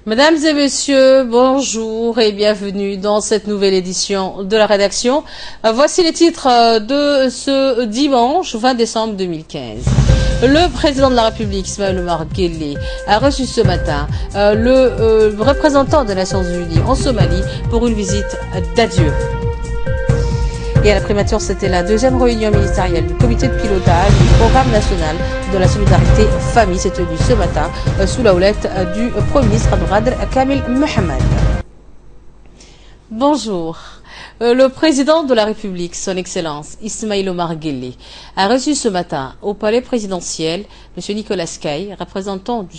Mesdames et messieurs, bonjour et bienvenue dans cette nouvelle édition de la rédaction. Voici les titres de ce dimanche 20 décembre 2015. Le président de la République, Ismaïl Omar Guelleh, a reçu ce matin le représentant des Nations Unies en Somalie pour une visite d'adieu. Et à la primature, c'était la deuxième réunion ministérielle du comité de pilotage du programme national de la solidarité famille. C'est tenu ce matin sous la houlette du Premier ministre Abdelkader Kamil Mohamed. Bonjour. Le président de la République, son Excellence Ismaïl Omar Guelleh, a reçu ce matin au palais présidentiel M. Nicolas Kay, représentant du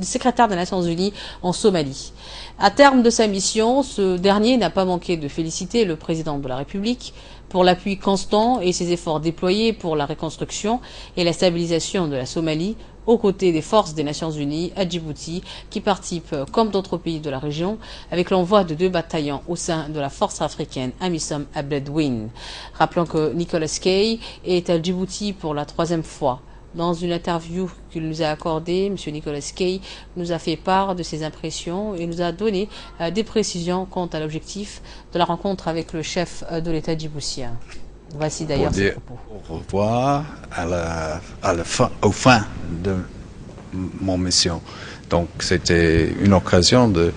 secrétaire des Nations Unies en Somalie. À terme de sa mission, ce dernier n'a pas manqué de féliciter le président de la République pour l'appui constant et ses efforts déployés pour la reconstruction et la stabilisation de la Somalie aux côtés des forces des Nations Unies à Djibouti qui participent, comme d'autres pays de la région, avec l'envoi de 2 bataillons au sein de la force africaine Amisom à Beledweyne. Rappelons que Nicolas Kay est à Djibouti pour la 3e fois. Dans une interview qu'il nous a accordée, M. Nicolas Kay nous a fait part de ses impressions et nous a donné des précisions quant à l'objectif de la rencontre avec le chef de l'État djiboutien. Voici d'ailleurs ses propos. Au revoir au fin de mon mission. Donc c'était une occasion de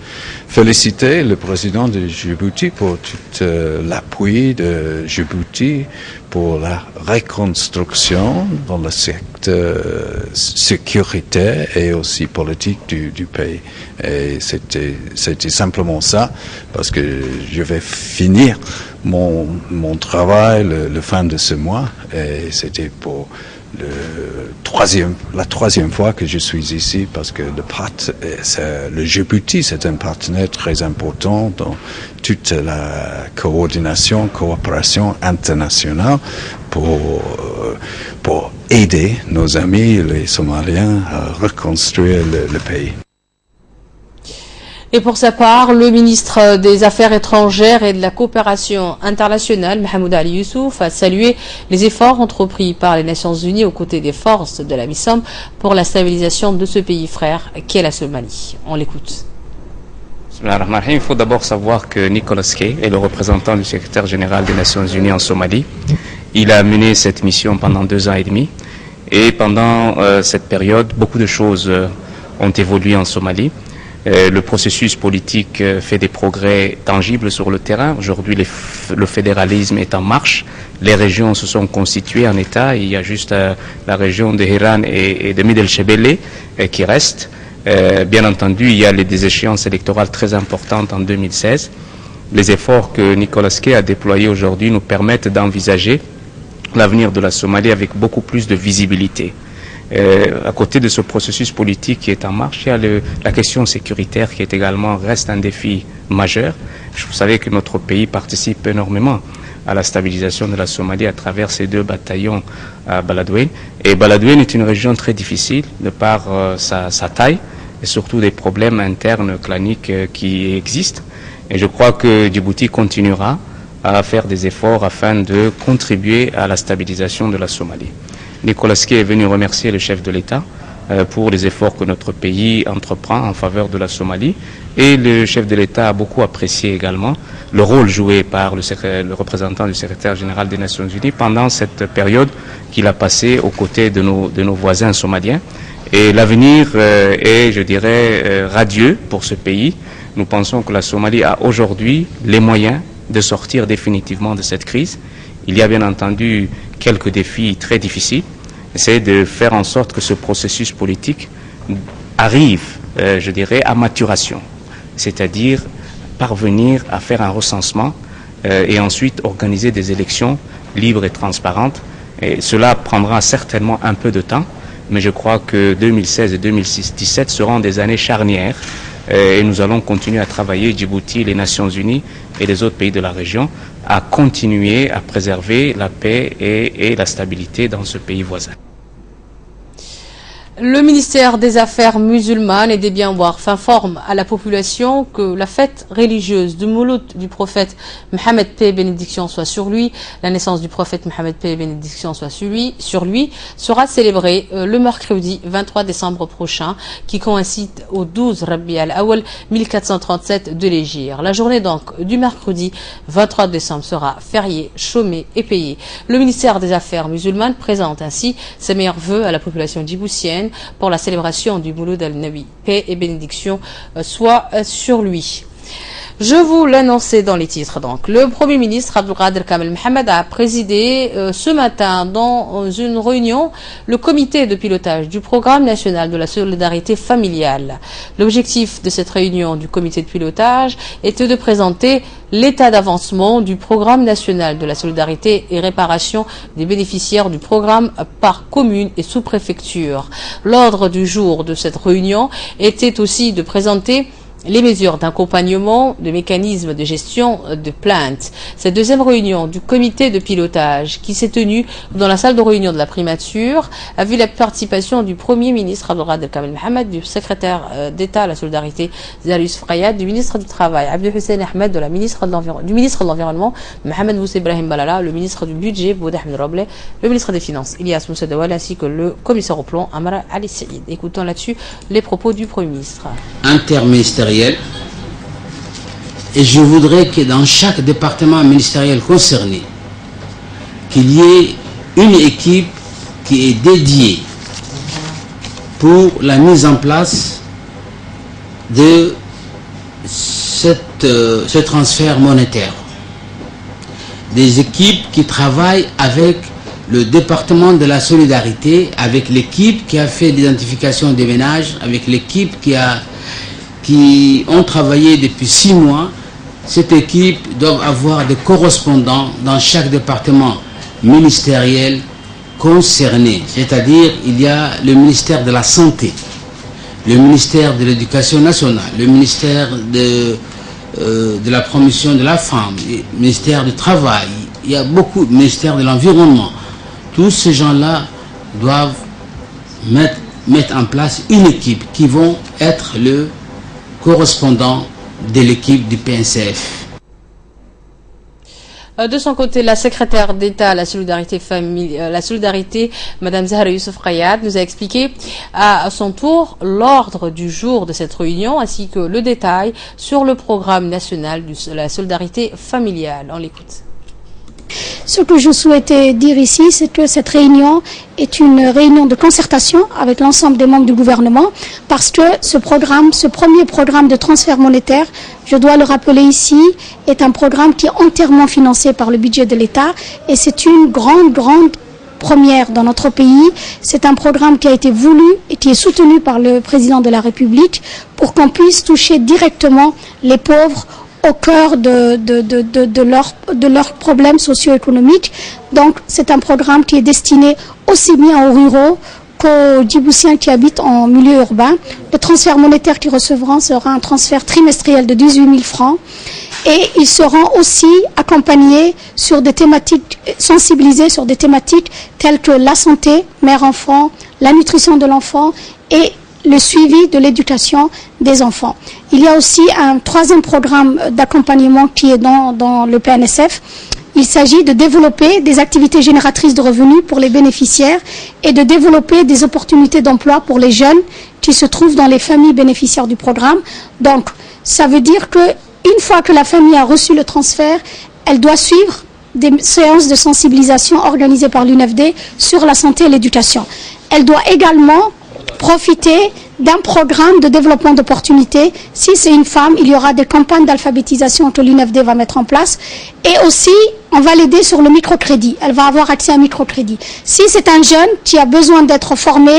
féliciter le président de Djibouti pour tout l'appui de Djibouti pour la reconstruction dans le secteur sécuritaire et aussi politique du pays. Et c'était simplement ça, parce que je vais finir mon travail le fin de ce mois, et c'était pour la troisième fois que je suis ici, parce que le Djibouti, c'est un partenaire très important dans toute la coopération internationale pour aider nos amis, les Somaliens, à reconstruire le pays. Et pour sa part, le ministre des Affaires étrangères et de la coopération internationale, Mahmoud Ali Youssouf, a salué les efforts entrepris par les Nations Unies aux côtés des forces de la MISOM pour la stabilisation de ce pays frère qu'est la Somalie. On l'écoute. Il faut d'abord savoir que Nicolas Kay est le représentant du secrétaire général des Nations Unies en Somalie. Il a mené cette mission pendant 2 ans et demi. Et pendant cette période, beaucoup de choses ont évolué en Somalie. Le processus politique fait des progrès tangibles sur le terrain. Aujourd'hui, le fédéralisme est en marche. Les régions se sont constituées en État. Il y a juste la région de Hiran et de Midel-Shebele qui reste. Bien entendu, il y a des échéances électorales très importantes en 2016. Les efforts que Nicolas Kay a déployés aujourd'hui nous permettent d'envisager l'avenir de la Somalie avec beaucoup plus de visibilité. À côté de ce processus politique qui est en marche, il y a la question sécuritaire qui reste un défi majeur. Vous savez que notre pays participe énormément à la stabilisation de la Somalie à travers ces 2 bataillons à Beledweyne. Et Beledweyne est une région très difficile de par sa taille et surtout des problèmes internes claniques qui existent. Et je crois que Djibouti continuera à faire des efforts afin de contribuer à la stabilisation de la Somalie. Nicolas Kay est venu remercier le chef de l'État pour les efforts que notre pays entreprend en faveur de la Somalie. Et le chef de l'État a beaucoup apprécié également le rôle joué par le représentant du secrétaire général des Nations Unies pendant cette période qu'il a passée aux côtés de nos voisins somaliens. Et l'avenir est, je dirais, radieux pour ce pays. Nous pensons que la Somalie a aujourd'hui les moyens de sortir définitivement de cette crise. Il y a bien entendu quelques défis très difficiles. C'est de faire en sorte que ce processus politique arrive, je dirais, à maturation. C'est-à-dire parvenir à faire un recensement et ensuite organiser des élections libres et transparentes. Et cela prendra certainement un peu de temps, mais je crois que 2016 et 2017 seront des années charnières et nous allons continuer à travailler, Djibouti, les Nations Unies et les autres pays de la région, à continuer à préserver la paix et la stabilité dans ce pays voisin. Le ministère des Affaires musulmanes et des Biens-Boire informe à la population que la fête religieuse du Mouloud du prophète Mohammed paix et bénédiction soit sur lui, la naissance du prophète Mohammed paix et bénédiction soit sur lui, sera célébrée le mercredi 23 décembre prochain, qui coïncide au 12 Rabi al-Awwal 1437 de l'Hégire. La journée donc du mercredi 23 décembre sera fériée, chômée et payée. Le ministère des Affaires musulmanes présente ainsi ses meilleurs vœux à la population djiboutienne pour la célébration du Mouloud al-Nabi. Paix et bénédiction soit sur lui. Je vous l'annonçais dans les titres. Donc, le Premier ministre Abdelkader Kamel Mohamed a présidé ce matin dans une réunion le comité de pilotage du programme national de la solidarité familiale. L'objectif de cette réunion du comité de pilotage était de présenter l'état d'avancement du programme national de la solidarité et réparation des bénéficiaires du programme par commune et sous-préfecture. L'ordre du jour de cette réunion était aussi de présenter les mesures d'accompagnement, de mécanismes de gestion de plaintes. Cette deuxième réunion du comité de pilotage qui s'est tenue dans la salle de réunion de la primature a vu la participation du Premier ministre Abdelkader Kamel Mohamed, du secrétaire d'État à la solidarité Zahra Youssouf Rayad, du ministre du Travail Abdel Hussein Ahmed, du ministre de l'Environnement Mohamed Moussa Ibrahim Balala, le ministre du Budget Bouda Ahmed Roble, le ministre des Finances Ilyas Moussa Dawal ainsi que le commissaire au plan Amara Ali Saïd. Écoutons là-dessus les propos du Premier ministre. Interministériel. Et je voudrais que dans chaque département ministériel concerné, qu'il y ait une équipe qui est dédiée pour la mise en place de ce transfert monétaire. Des équipes qui travaillent avec le département de la solidarité, avec l'équipe qui a fait l'identification des ménages, avec l'équipe qui ont travaillé depuis 6 mois. Cette équipe doit avoir des correspondants dans chaque département ministériel concerné. C'est-à-dire, il y a le ministère de la Santé, le ministère de l'Éducation nationale, le ministère de la promotion de la femme, le ministère du Travail, il y a beaucoup de ministères de l'Environnement. Tous ces gens-là doivent mettre en place une équipe qui vont être le correspondant de l'équipe du PNCF. De son côté, la secrétaire d'État à la solidarité Madame Zahra Youssouf Rayad, nous a expliqué à son tour l'ordre du jour de cette réunion ainsi que le détail sur le programme national de la solidarité familiale. On l'écoute. Ce que je souhaitais dire ici, c'est que cette réunion est une réunion de concertation avec l'ensemble des membres du gouvernement parce que ce premier programme de transfert monétaire, je dois le rappeler ici, est un programme qui est entièrement financé par le budget de l'État et c'est une grande première dans notre pays. C'est un programme qui a été voulu et qui est soutenu par le président de la République pour qu'on puisse toucher directement les pauvres au cœur de leurs problèmes socio-économiques. Donc c'est un programme qui est destiné aussi bien aux ruraux qu'aux Djiboutiens qui habitent en milieu urbain. Le transfert monétaire qu'ils recevront sera un transfert trimestriel de 18 000 francs et ils seront aussi accompagnés sur des thématiques, sensibilisés sur des thématiques telles que la santé, mère-enfant, la nutrition de l'enfant et le suivi de l'éducation des enfants. Il y a aussi un troisième programme d'accompagnement qui est dans le PNSF. Il s'agit de développer des activités génératrices de revenus pour les bénéficiaires et de développer des opportunités d'emploi pour les jeunes qui se trouvent dans les familles bénéficiaires du programme. Donc, ça veut dire qu'une fois que la famille a reçu le transfert, elle doit suivre des séances de sensibilisation organisées par l'UNFD sur la santé et l'éducation. Elle doit également profiter d'un programme de développement d'opportunités. Si c'est une femme, il y aura des campagnes d'alphabétisation que l'UNFD va mettre en place. Et aussi, on va l'aider sur le microcrédit. Elle va avoir accès à un microcrédit. Si c'est un jeune qui a besoin d'être formé,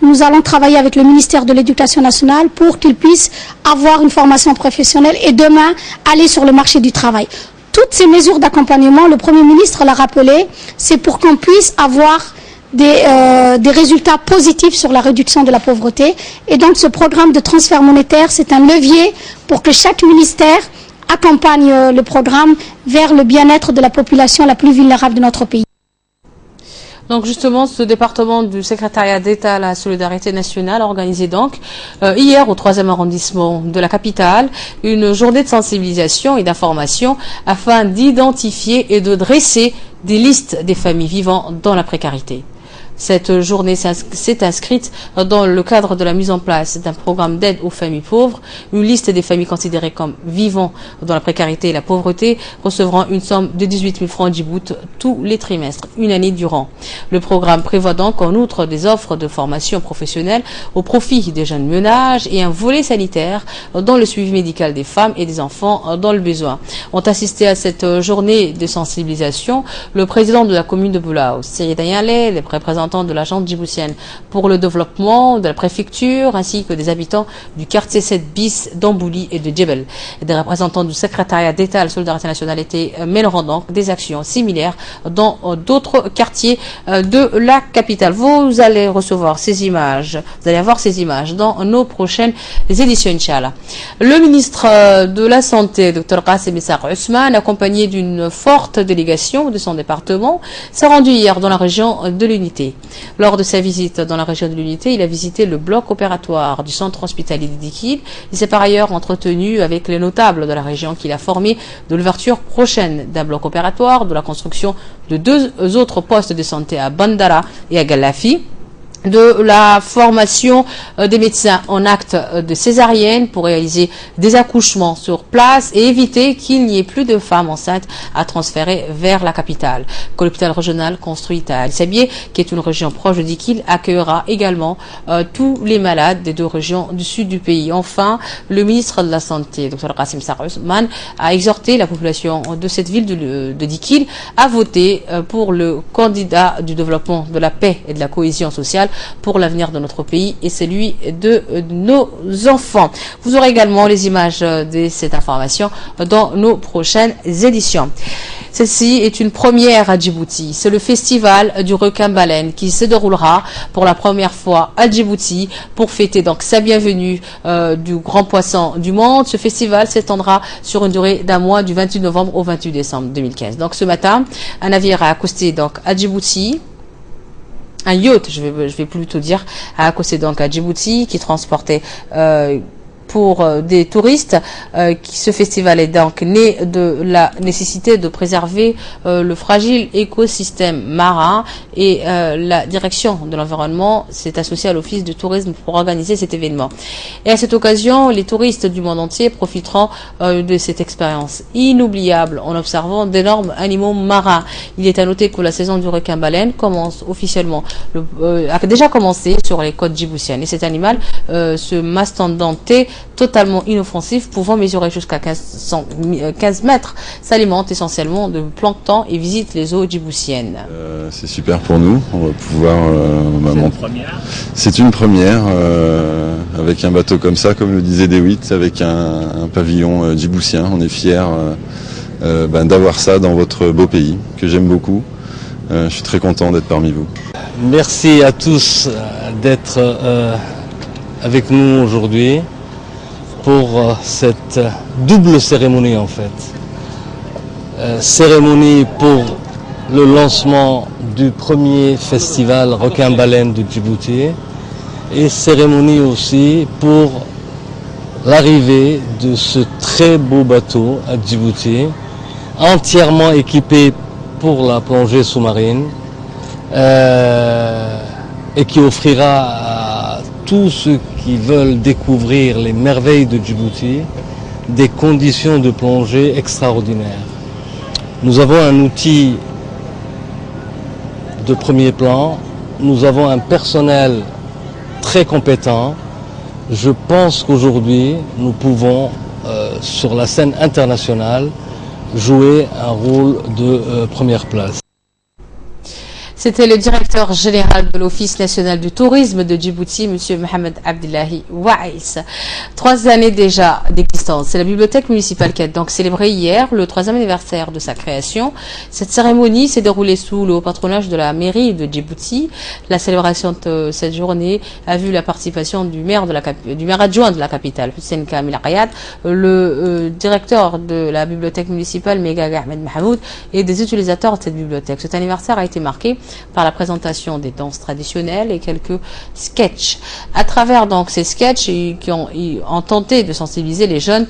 nous allons travailler avec le ministère de l'Éducation nationale pour qu'il puisse avoir une formation professionnelle et demain aller sur le marché du travail. Toutes ces mesures d'accompagnement, le Premier ministre l'a rappelé, c'est pour qu'on puisse avoir des résultats positifs sur la réduction de la pauvreté. Et donc ce programme de transfert monétaire, c'est un levier pour que chaque ministère accompagne le programme vers le bien-être de la population la plus vulnérable de notre pays. Donc justement, ce département du secrétariat d'État à la solidarité nationale a organisé donc hier au 3e arrondissement de la capitale une journée de sensibilisation et d'information afin d'identifier et de dresser des listes des familles vivant dans la précarité. Cette journée s'est inscrite dans le cadre de la mise en place d'un programme d'aide aux familles pauvres. Une liste des familles considérées comme vivant dans la précarité et la pauvreté recevront une somme de 18 000 francs Djibouti tous les trimestres, une année durant. Le programme prévoit donc en outre des offres de formation professionnelle au profit des jeunes ménages et un volet sanitaire dans le suivi médical des femmes et des enfants dans le besoin. Ont assisté à cette journée de sensibilisation le président de la commune de Boulaou, Seyed Ayale, les représentants de l'agence djiboutienne pour le développement de la préfecture ainsi que des habitants du quartier 7 bis d'Ambouli et de Djebel. Des représentants du secrétariat d'État à la solidarité nationale mèneront donc des actions similaires dans d'autres quartiers de la capitale. Vous allez recevoir ces images, vous allez avoir ces images dans nos prochaines éditions, Inch'Allah. Le ministre de la Santé, Dr Qasim Issa Ousmane, accompagné d'une forte délégation de son département, s'est rendu hier dans la région de l'Unité. Lors de sa visite dans la région de l'Unité, il a visité le bloc opératoire du centre hospitalier de Dikil. Il s'est par ailleurs entretenu avec les notables de la région qu'il a formé de l'ouverture prochaine d'un bloc opératoire, de la construction de 2 autres postes de santé à Bandara et à Galafi, de la formation des médecins en acte de césarienne pour réaliser des accouchements sur place et éviter qu'il n'y ait plus de femmes enceintes à transférer vers la capitale. Que l'hôpital régional construit à El Sabié, qui est une région proche de Dikil, accueillera également tous les malades des 2 régions du sud du pays. Enfin, le ministre de la Santé, Dr Qasim Issa Ousmane, a exhorté la population de cette ville de Dikil à voter pour le candidat du développement, de la paix et de la cohésion sociale pour l'avenir de notre pays et celui de nos enfants. Vous aurez également les images de cette information dans nos prochaines éditions. Celle-ci est une première à Djibouti. C'est le festival du requin-baleine qui se déroulera pour la première fois à Djibouti pour fêter donc sa bienvenue du grand poisson du monde. Ce festival s'étendra sur une durée d'un mois du 28 novembre au 28 décembre 2015. Donc ce matin, un navire a accosté donc à Djibouti. Un yacht, je vais plutôt dire, a accosté donc à Djibouti qui transportait pour des touristes. Ce festival est donc né de la nécessité de préserver le fragile écosystème marin et la direction de l'environnement s'est associée à l'Office du tourisme pour organiser cet événement. Et à cette occasion, les touristes du monde entier profiteront de cette expérience inoubliable en observant d'énormes animaux marins. Il est à noter que la saison du requin-baleine commence officiellement, a déjà commencé sur les côtes djiboutiennes. Et cet animal, ce mastodonte denté, totalement inoffensif, pouvant mesurer jusqu'à 15 mètres, s'alimente essentiellement de plancton et visite les eaux djiboutiennes. C'est super pour nous, on va pouvoir... C'est une première, avec un bateau comme ça, comme le disait Dewitt, avec un pavillon djiboutien. On est fiers d'avoir ça dans votre beau pays, que j'aime beaucoup. Je suis très content d'être parmi vous. Merci à tous d'être avec nous aujourd'hui pour cette double cérémonie en fait. Cérémonie pour le lancement du premier festival requin-baleine de Djibouti et cérémonie aussi pour l'arrivée de ce très beau bateau à Djibouti, entièrement équipé pour la plongée sous-marine et qui offrira à tous ceux qui veulent découvrir les merveilles de Djibouti des conditions de plongée extraordinaires. Nous avons un outil de premier plan, nous avons un personnel très compétent. Je pense qu'aujourd'hui, nous pouvons, sur la scène internationale, jouer un rôle de première place. C'était le directeur général de l'Office national du tourisme de Djibouti, M. Mohamed Abdullahi Waïs. 3 années déjà d'existence. C'est la bibliothèque municipale qui a donc célébré hier le 3e anniversaire de sa création. Cette cérémonie s'est déroulée sous le haut patronage de la mairie de Djibouti. La célébration de cette journée a vu la participation du maire adjoint de la capitale, Hussein Kamil Ayad, le directeur de la bibliothèque municipale, Megha Ahmed Mahmoud, et des utilisateurs de cette bibliothèque. Cet anniversaire a été marqué par la présentation des danses traditionnelles et quelques sketchs. À travers donc ces sketchs qui ont tenté de sensibiliser les jeunes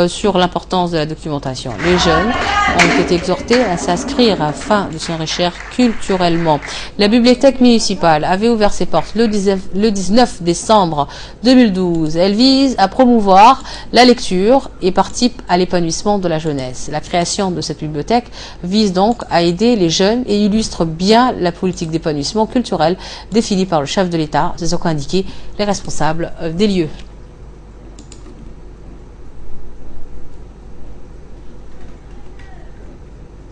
sur l'importance de la documentation. Les jeunes ont été exhortés à s'inscrire afin de s'enrichir culturellement. La bibliothèque municipale avait ouvert ses portes le 19 décembre 2012. Elle vise à promouvoir la lecture et participe à l'épanouissement de la jeunesse. La création de cette bibliothèque vise donc à aider les jeunes et illustre bien la politique d'épanouissement culturel définie par le chef de l'État, c'est ce qu'ont indiqué les responsables des lieux.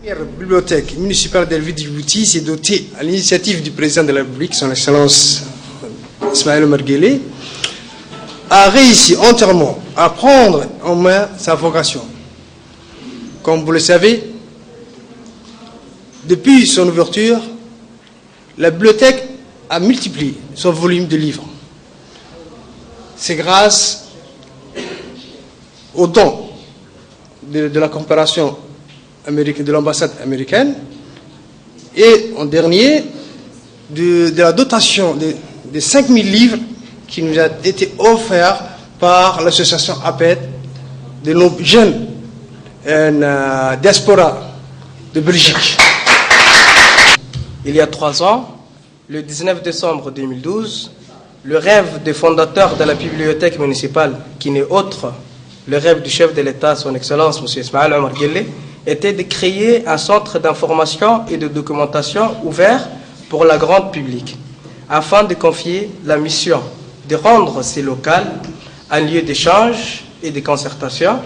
La bibliothèque municipale d'El-Vid Djibouti s'est dotée à l'initiative du président de la République, son Excellence Ismaïl Omar Guelleh, a réussi entièrement à prendre en main sa vocation. Comme vous le savez, depuis son ouverture, la bibliothèque a multiplié son volume de livres. C'est grâce aux dons de la coopération américaine, de l'ambassade américaine, et en dernier, de la dotation de 5000 livres qui nous a été offert par l'association APED de nos jeunes diaspora de Belgique. Il y a 3 ans, le 19 décembre 2012, le rêve des fondateurs de la bibliothèque municipale, qui n'est autre le rêve du chef de l'État, son Excellence M. Ismaïl Omar Guelleh, était de créer un centre d'information et de documentation ouvert pour la grande public, afin de confier la mission de rendre ces locaux un lieu d'échange et de concertation,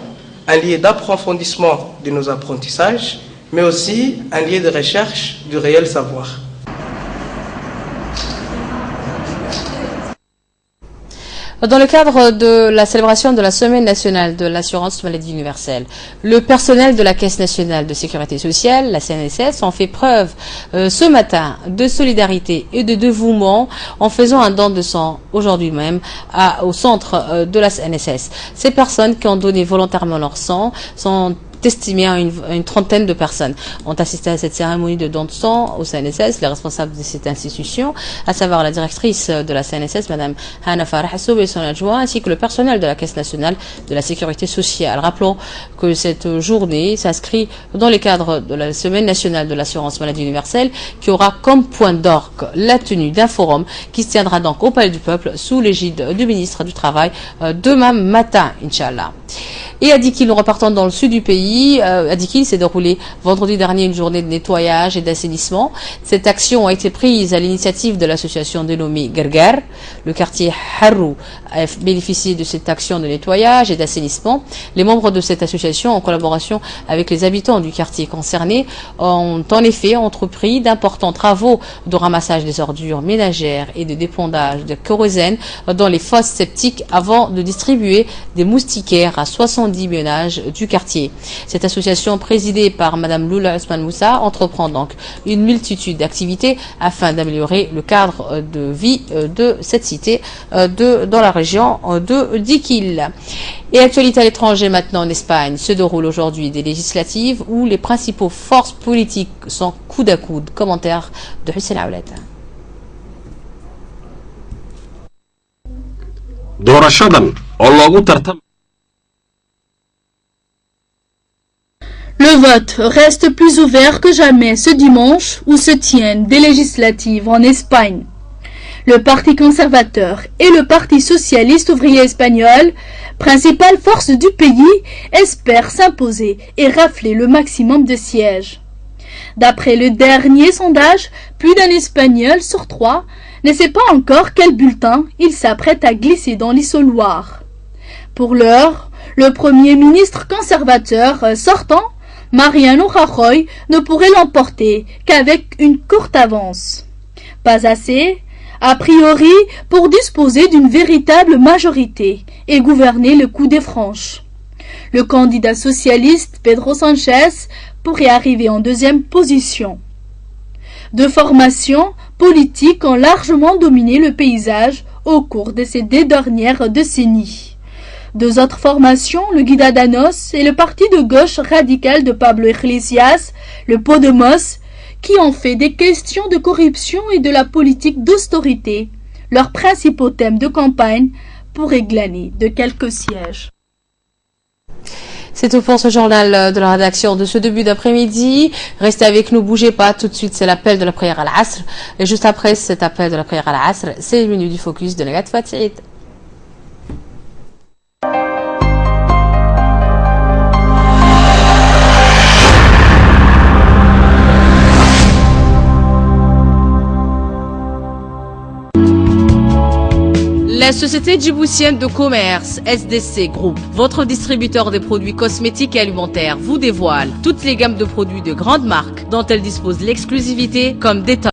un lieu d'approfondissement de nos apprentissages, mais aussi un lieu de recherche du réel savoir. Dans le cadre de la célébration de la Semaine nationale de l'assurance maladie universelle, le personnel de la Caisse nationale de sécurité sociale, la CNSS, ont fait preuve ce matin de solidarité et de dévouement en faisant un don de sang aujourd'hui même au centre de la CNSS. Ces personnes qui ont donné volontairement leur sang sont estimé à une trentaine de personnes ont assisté à cette cérémonie de don de sang au CNSS. Les responsables de cette institution, à savoir la directrice de la CNSS, Madame Hana Farahassoub et son adjoint, ainsi que le personnel de la Caisse nationale de la sécurité sociale. Rappelons que cette journée s'inscrit dans le cadre de la Semaine nationale de l'assurance maladie universelle, qui aura comme point d'orgue la tenue d'un forum qui se tiendra donc au Palais du Peuple sous l'égide du ministre du Travail demain matin, Inch'Allah. Et à Dikil, nous repartons dans le sud du pays. À Dikil s'est déroulé vendredi dernier une journée de nettoyage et d'assainissement. Cette action a été prise à l'initiative de l'association dénommée Gerger. Le quartier Harrou a bénéficié de cette action de nettoyage et d'assainissement. Les membres de cette association, en collaboration avec les habitants du quartier concerné, ont en effet entrepris d'importants travaux de ramassage des ordures ménagères et de dépondage de kérosène dans les fosses septiques avant de distribuer des moustiquaires à 70 ménages du quartier. Cette association, présidée par Madame Loula Ousmane Moussa, entreprend donc une multitude d'activités afin d'améliorer le cadre de vie de cette cité dans la région de Dikil. Et actualité à l'étranger maintenant en Espagne, se déroule aujourd'hui des législatives où les principaux forces politiques sont coude à coude. Commentaire de Hussein Aoulet. Le vote reste plus ouvert que jamais ce dimanche où se tiennent des législatives en Espagne. Le Parti conservateur et le Parti socialiste ouvrier espagnol, principales forces du pays, espèrent s'imposer et rafler le maximum de sièges. D'après le dernier sondage, plus d'un Espagnol sur 3 ne sait pas encore quel bulletin il s'apprête à glisser dans l'isoloir. Pour l'heure, le Premier ministre conservateur sortant, Mariano Rajoy, ne pourrait l'emporter qu'avec une courte avance. Pas assez, a priori, pour disposer d'une véritable majorité et gouverner le coup des franches. Le candidat socialiste Pedro Sánchez pourrait arriver en deuxième position. Deux formations politiques ont largement dominé le paysage au cours de ces 2 dernières décennies. 2 autres formations, le Ciudadanos et le parti de gauche radical de Pablo Iglesias, le Podemos, qui ont fait des questions de corruption et de la politique d'austérité leurs principaux thèmes de campagne pour glaner de quelques sièges. C'est tout pour ce journal de la rédaction de ce début d'après-midi. Restez avec nous, bougez pas. Tout de suite, c'est l'appel de la prière à l'Asr. Et juste après cet appel de la prière à l'Asr, c'est le minute du focus de Nagat Fatih. La société djiboutienne de commerce SDC Group, votre distributeur des produits cosmétiques et alimentaires, vous dévoile toutes les gammes de produits de grandes marques dont elle dispose l'exclusivité comme Détol.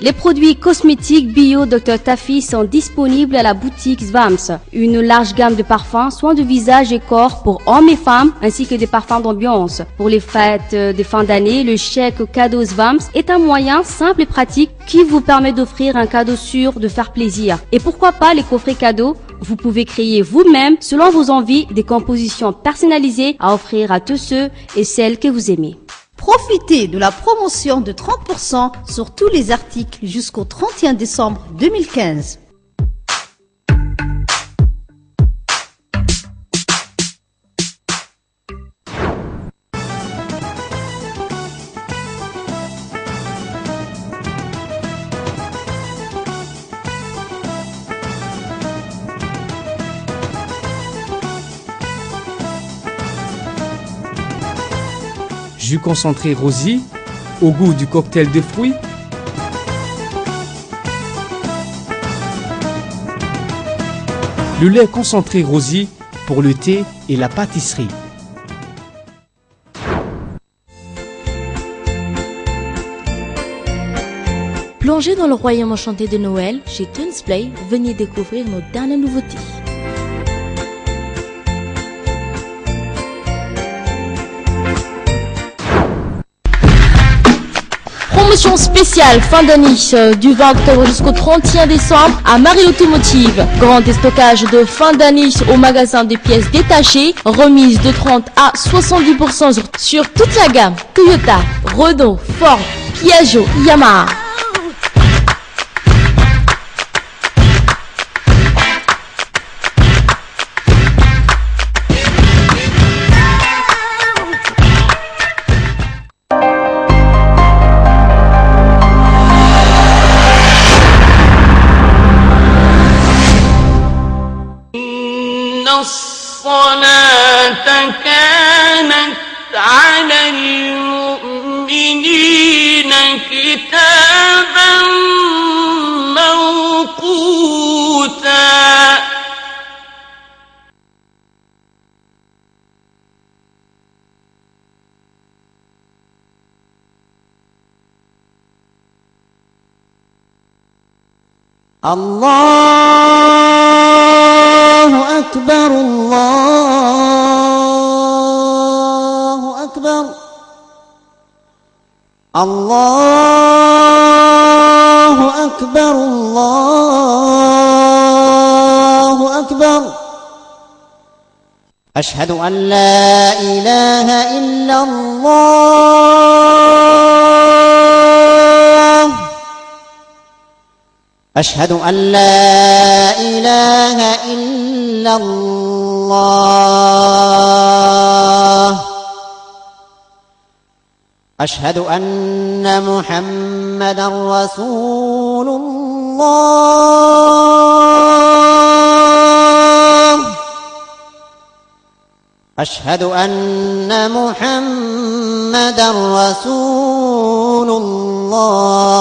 Les produits cosmétiques bio Dr Tafi sont disponibles à la boutique Svams. Une large gamme de parfums, soins de visage et corps pour hommes et femmes, ainsi que des parfums d'ambiance. Pour les fêtes de fin d'année, le chèque cadeau Svams est un moyen simple et pratique qui vous permet d'offrir un cadeau sûr de faire plaisir. Et pourquoi pas les coffrets cadeaux? Vous pouvez créer vous-même, selon vos envies, des compositions personnalisées à offrir à tous ceux et celles que vous aimez. Profitez de la promotion de 30% sur tous les articles jusqu'au 31 décembre 2015. Jus concentré rosé, au goût du cocktail de fruits. Le lait concentré rosé pour le thé et la pâtisserie. Plongez dans le royaume enchanté de Noël chez Tunesplay, venez découvrir nos dernières nouveautés. Promotion spéciale fin d'année du 20 octobre jusqu'au 31 décembre à Marie Automotive. Grand déstockage de fin d'année au magasin des pièces détachées. Remise de 30 à 70% sur toute la gamme Toyota, Renault, Ford, Piaggio, Yamaha. الصلاة كانت على المؤمنين كتابا موقوتا الله أكبر الله أكبر الله أكبر الله أكبر أشهد أن لا إله إلا الله أشهد أن لا إله إلا الله أشهد أن محمدا رسول الله أشهد أن محمدا رسول الله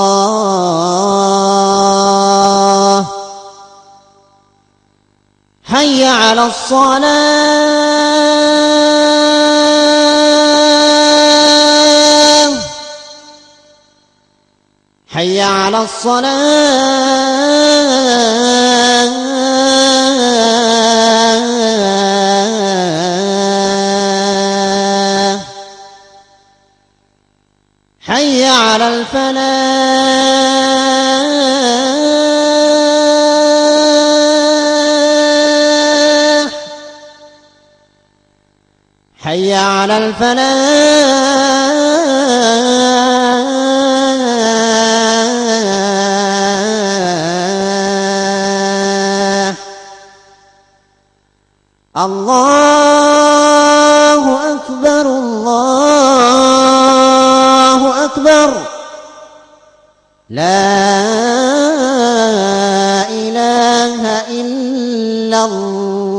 حي على الصلاة حي على الصلاة حي على الفلاح حي على الفلاح الله أكبر الله أكبر لا إله إلا الله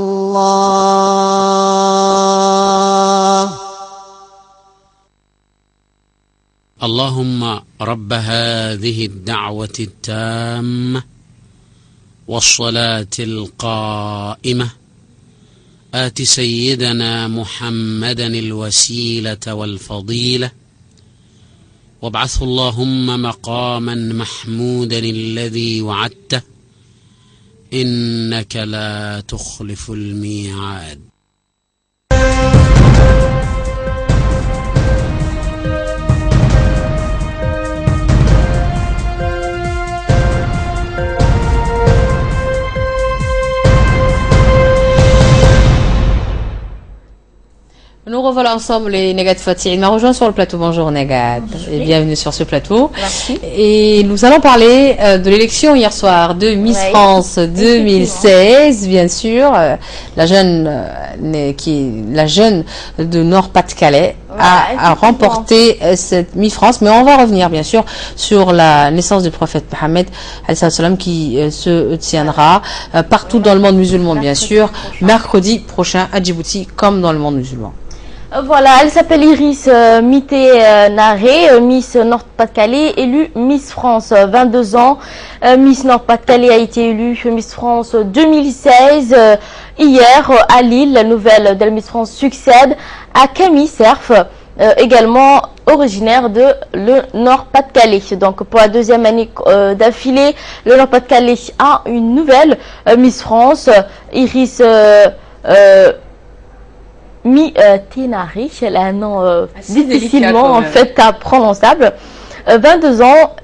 اللهم رب هذه الدعوة التامة والصلاة القائمة آت سيدنا محمدا الوسيلة والفضيلة وابعثه اللهم مقاما محمودا الذي وعدته إنك لا تخلف الميعاد. Nous revoilà ensemble les Negad Fatih. Il m'a rejoint sur le plateau. Bonjour Negad et bienvenue sur ce plateau. Merci. Et nous allons parler de l'élection hier soir de Miss France 2016, bien sûr. La jeune de Nord-Pas-de-Calais a remporté cette Miss France. Mais on va revenir bien sûr sur la naissance du prophète Mohammed qui se tiendra partout dans le monde musulman, bien sûr, mercredi prochain à Djibouti comme dans le monde musulman. Voilà, elle s'appelle Iris Mité-Naré, Miss Nord-Pas-de-Calais, élue Miss France, 22 ans. Miss Nord-Pas-de-Calais a été élue Miss France 2016. Hier, à Lille, la nouvelle de la Miss France succède à Camille Cerf, également originaire de le Nord-Pas-de-Calais. Donc pour la deuxième année d'affilée, le Nord-Pas-de-Calais a une nouvelle Miss France, Iris Mité-Naré, elle a un nom difficilement en fait prononçable, 22 ans,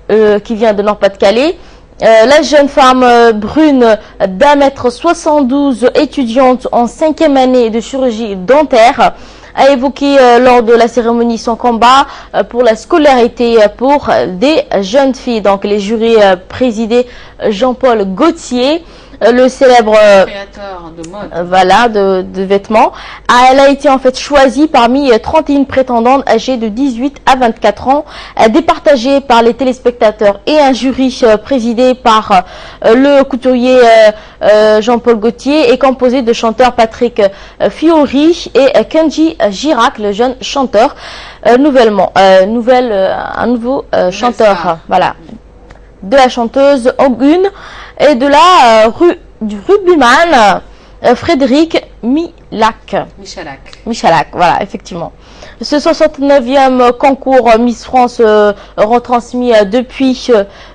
qui vient de Nord-Pas-de-Calais. La jeune femme brune d'1m72, étudiante en 5e année de chirurgie dentaire, a évoqué lors de la cérémonie son combat pour la scolarité pour des jeunes filles. Donc les jurys présidés Jean-Paul Gaultier, le célèbre créateur de mode, de vêtements. Elle a été en fait choisie parmi 31 prétendantes âgées de 18 à 24 ans, départagées par les téléspectateurs et un jury présidé par le couturier Jean-Paul Gaultier et composé de chanteurs Patrick Fiori et Kenji Girac, le jeune chanteur. Un nouveau chanteur, de la chanteuse Ogune et de la du rugbyman Frédéric Michalak, voilà, effectivement. Ce 69e concours Miss France retransmis depuis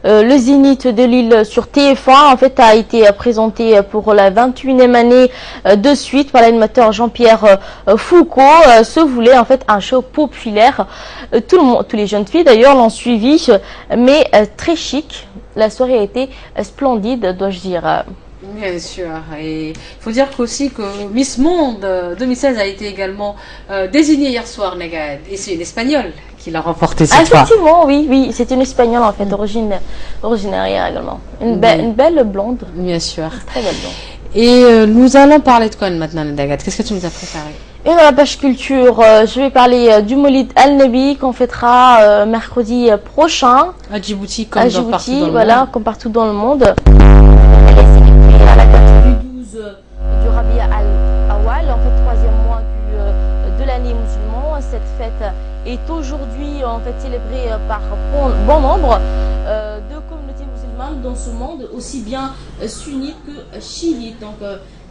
le Zénith de Lille sur TF1 en fait a été présenté pour la 21e année de suite par l'animateur Jean-Pierre Foucault. Se voulait en fait un show populaire. Tous les jeunes filles d'ailleurs l'ont suivi, mais très chic. La soirée a été splendide, dois-je dire. Bien sûr, et il faut dire aussi que Miss Monde 2016 a été également désignée hier soir, Negad, et c'est une Espagnole qui l'a remportée cette fois. Effectivement, oui, c'est une Espagnole en fait, originaire hier également. Une belle blonde. Bien sûr. Très belle blonde. Et nous allons parler de quoi maintenant, Negad? Qu'est-ce que tu nous as préparé? Et dans la page culture, je vais parler du Moulid Al-Nabi qu'on fêtera mercredi prochain. À Djibouti, comme partout dans le monde. Comme partout dans le monde. À la date du 12 du Rabi'a al-Awwal, en fait 3e mois de l'année musulmane. Cette fête est aujourd'hui en fait célébrée par bon nombre de communautés musulmanes dans ce monde, aussi bien sunnites que chiites. Donc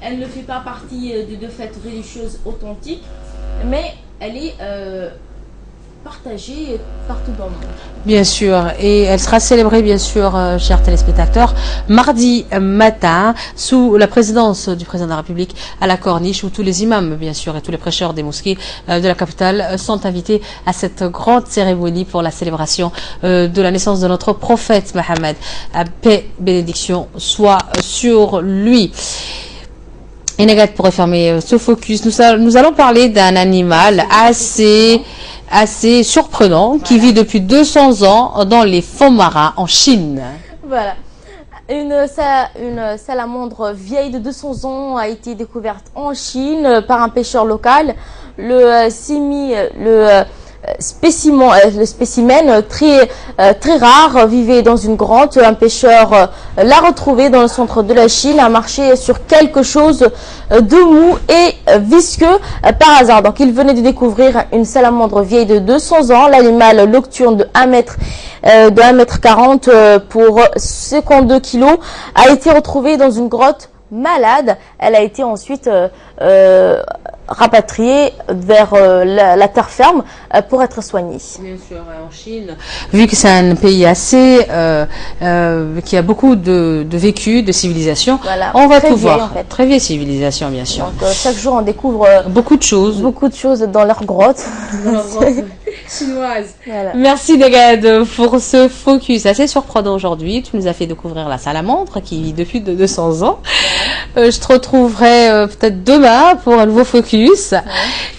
elle ne fait pas partie des deux fêtes religieuses authentiques, mais elle est partagée partout dans le monde. Bien sûr, et elle sera célébrée, bien sûr, chers téléspectateurs, mardi matin, sous la présidence du président de la République à la Corniche, où tous les imams, bien sûr, et tous les prêcheurs des mosquées de la capitale sont invités à cette grande cérémonie pour la célébration de la naissance de notre prophète Mohammed. Paix, bénédiction soit sur lui. Et Negat, pour refermer ce focus, nous allons parler d'un animal assez surprenant qui vit depuis 200 ans dans les fonds marins en Chine. Voilà. Une salamandre vieille de 200 ans a été découverte en Chine par un pêcheur local. Le spécimen très rare vivait dans une grotte. Un pêcheur l'a retrouvé dans le centre de la Chine, a marché sur quelque chose de mou et visqueux par hasard. Donc il venait de découvrir une salamandre vieille de 200 ans. L'animal nocturne de 1m40 pour 52 kilos a été retrouvé dans une grotte malade. Elle a été ensuite rapatriée vers la terre ferme pour être soignée. Bien sûr, en Chine, vu que c'est un pays assez qui a beaucoup de vécu, de civilisation, voilà, on va très tout vieille, voir. en fait. Très vieille civilisation, bien sûr. Donc, chaque jour, on découvre beaucoup de choses dans leur grotte. Chinoise. Voilà. Merci Negad pour ce focus assez surprenant aujourd'hui. Tu nous as fait découvrir la salamandre qui vit depuis 200 ans. Je te retrouverai peut-être demain pour un nouveau focus.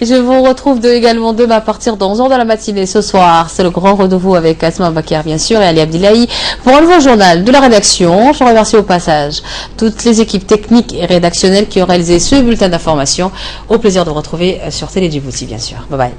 Et je vous retrouve également demain à partir de 11h dans la matinée. Ce soir, c'est le grand rendez-vous avec Asma Bakar, bien sûr, et Ali Abdillahi pour un nouveau journal de la rédaction. Je remercie au passage toutes les équipes techniques et rédactionnelles qui ont réalisé ce bulletin d'information. Au plaisir de vous retrouver sur Télé Djibouti, bien sûr. Bye bye.